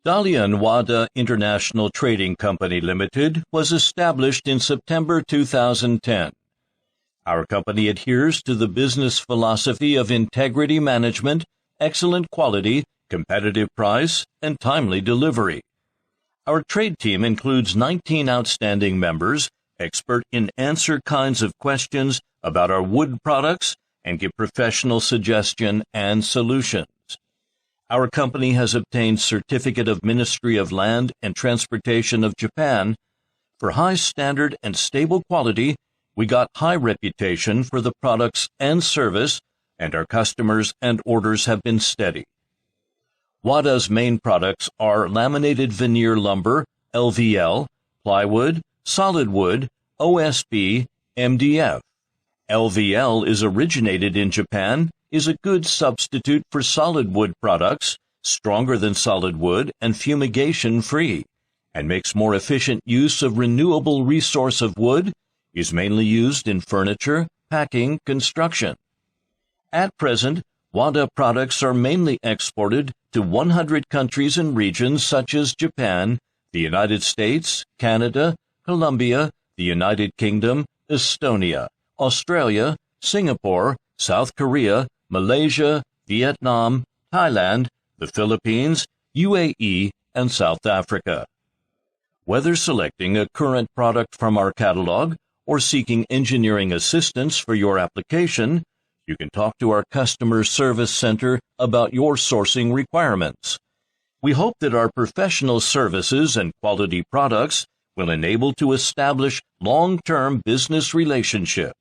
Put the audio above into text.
Dalian WADA International Trading Company Limited was established in September 2010. Our company adheres to the business philosophy of integrity management, excellent quality, competitive price, and timely delivery. Our trade team includes 19 outstanding members, expert in answer kinds of questions about our wood products and give professional suggestion and solutions. Our company has obtained Certificate of Ministry of Land and Transportation of Japan. For high standard and stable quality, we got high reputation for the products and service, and our customers and orders have been steady. WADA's main products are Laminated Veneer Lumber, LVL, Plywood, Solid Wood, OSB, MDF. LVL is originated in Japan, is a good substitute for solid wood products, stronger than solid wood and fumigation-free, and makes more efficient use of renewable resource of wood, is mainly used in furniture, packing, construction. At present, WADA products are mainly exported to 100 countries and regions such as Japan, the United States, Canada, Colombia, the United Kingdom, Estonia, Australia, Singapore, South Korea, Malaysia, Vietnam, Thailand, the Philippines, UAE, and South Africa. Whether selecting a current product from our catalog or seeking engineering assistance for your application, you can talk to our customer service center about your sourcing requirements. We hope that our professional services and quality products will enable to establish long-term business relationships.